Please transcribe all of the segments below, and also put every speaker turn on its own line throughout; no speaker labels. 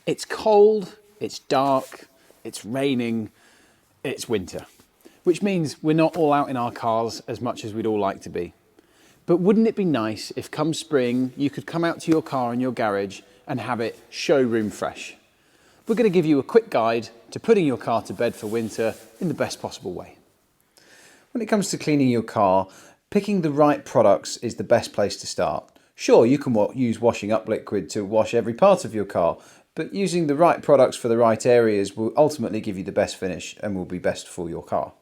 It's cold, it's dark, it's raining, it's winter, which means we're not all out in our cars as much as we'd all like to be. But wouldn't it be nice if come spring, you could come out to your car in your garage and have it showroom fresh? We're going to give you a quick guide to putting your car to bed for winter in the best possible way. When it comes to cleaning your car, picking the right products is the best place to start. Sure, you can use washing up liquid to wash every part of your car, but using the right products for the right areas will ultimately give you the best finish and will be best for your car.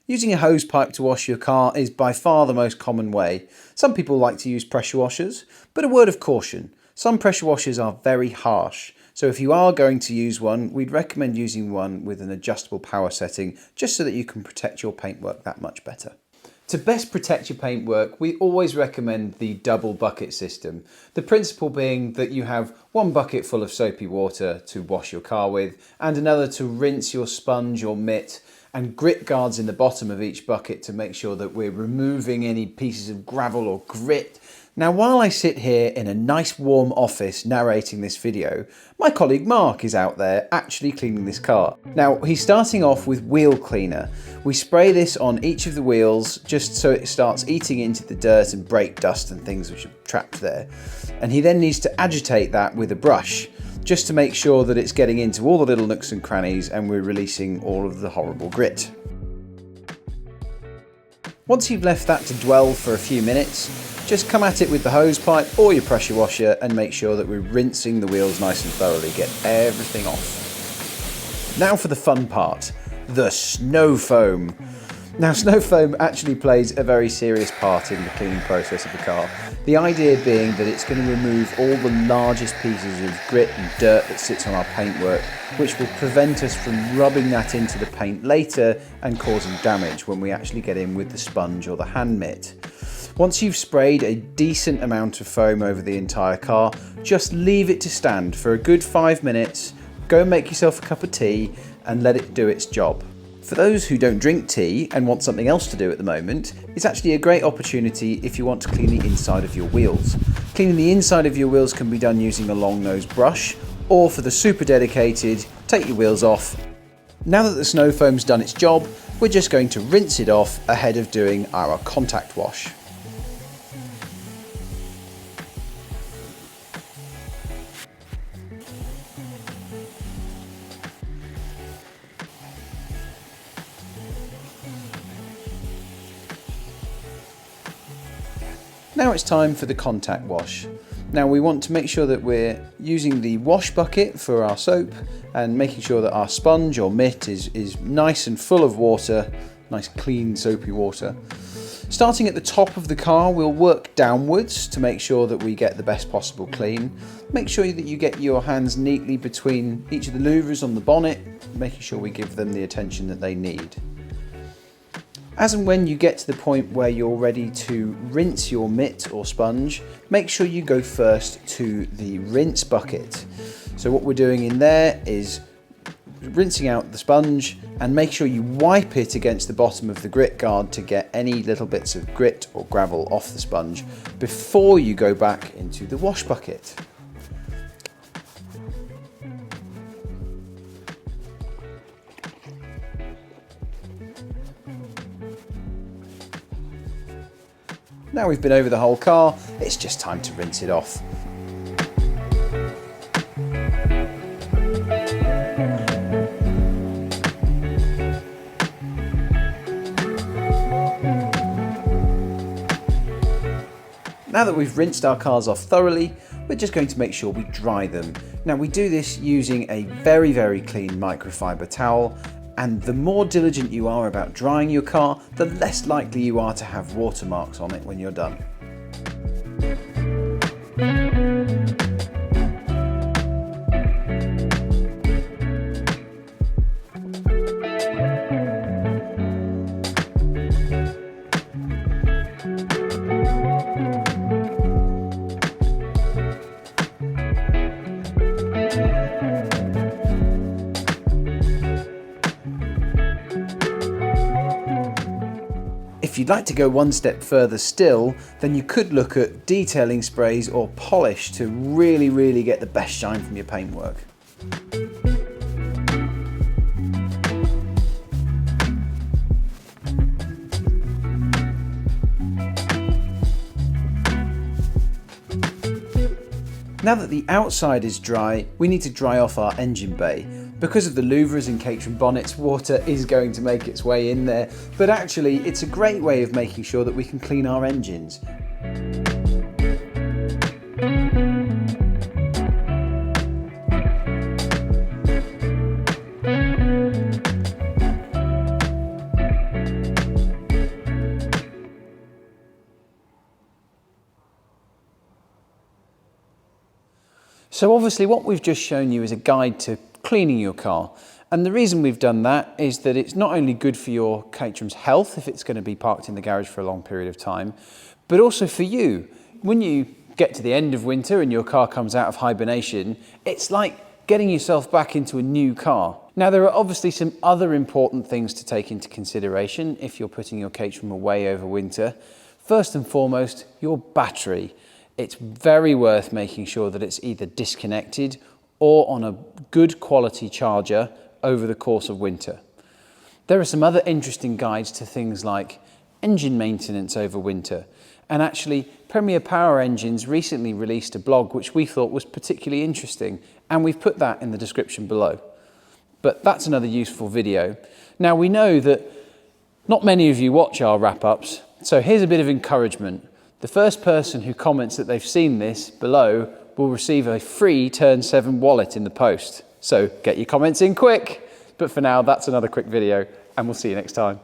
Using a hose pipe to wash your car is by far the most common way. Some people like to use pressure washers, but a word of caution, some pressure washers are very harsh. So if you are going to use one, we'd recommend using one with an adjustable power setting, just so that you can protect your paintwork that much better. To best protect your paintwork, we always recommend the double bucket system. The principle being that you have one bucket full of soapy water to wash your car with, and another to rinse your sponge or mitt, and grit guards in the bottom of each bucket to make sure that we're removing any pieces of gravel or grit. Now, while I sit here in a nice warm office narrating this video, my colleague Mark is out there actually cleaning this car. Now, he's starting off with wheel cleaner. We spray this on each of the wheels just so it starts eating into the dirt and brake dust and things which are trapped there. And he then needs to agitate that with a brush just to make sure that it's getting into all the little nooks and crannies and we're releasing all of the horrible grit. Once you've left that to dwell for a few minutes, just come at it with the hose pipe or your pressure washer and make sure that we're rinsing the wheels nice and thoroughly, get everything off. Now for the fun part, the snow foam. Now, snow foam actually plays a very serious part in the cleaning process of the car. The idea being that it's going to remove all the largest pieces of grit and dirt that sits on our paintwork, which will prevent us from rubbing that into the paint later and causing damage when we actually get in with the sponge or the hand mitt. Once you've sprayed a decent amount of foam over the entire car, just leave it to stand for a good 5 minutes, go and make yourself a cup of tea and let it do its job. For those who don't drink tea and want something else to do at the moment, it's actually a great opportunity if you want to clean the inside of your wheels. Cleaning the inside of your wheels can be done using a long nose brush, or for the super dedicated, take your wheels off. Now that the snow foam's done its job, we're just going to rinse it off ahead of doing our contact wash. Now it's time for the contact wash. Now we want to make sure that we're using the wash bucket for our soap and making sure that our sponge or mitt is nice and full of water, nice clean soapy water. Starting at the top of the car, we'll work downwards to make sure that we get the best possible clean. Make sure that you get your hands neatly between each of the louvers on the bonnet, making sure we give them the attention that they need. As and when you get to the point where you're ready to rinse your mitt or sponge, make sure you go first to the rinse bucket. So what we're doing in there is rinsing out the sponge and make sure you wipe it against the bottom of the grit guard to get any little bits of grit or gravel off the sponge before you go back into the wash bucket. Now we've been over the whole car, it's just time to rinse it off. Now that we've rinsed our cars off thoroughly, we're just going to make sure we dry them. Now we do this using a very, very clean microfiber towel, and the more diligent you are about drying your car, the less likely you are to have watermarks on it when you're done. If you'd like to go one step further still, then you could look at detailing sprays or polish to really get the best shine from your paintwork. Now that the outside is dry, we need to dry off our engine bay. Because of the louvres and Caterham bonnets, water is going to make its way in there, but actually it's a great way of making sure that we can clean our engines. So obviously what we've just shown you is a guide to cleaning your car. And the reason we've done that is that it's not only good for your Caterham's health if it's going to be parked in the garage for a long period of time, but also for you. When you get to the end of winter and your car comes out of hibernation, it's like getting yourself back into a new car. Now there are obviously some other important things to take into consideration if you're putting your Caterham away over winter. First and foremost, your battery. It's very worth making sure that it's either disconnected or on a good quality charger over the course of winter. There are some other interesting guides to things like engine maintenance over winter. And actually, Premier Power Engines recently released a blog which we thought was particularly interesting, and we've put that in the description below. But that's another useful video. Now we know that not many of you watch our wrap-ups, so here's a bit of encouragement. The first person who comments that they've seen this below will receive a free Turn 7 wallet in the post. So get your comments in quick. But for now, that's another quick video, and we'll see you next time.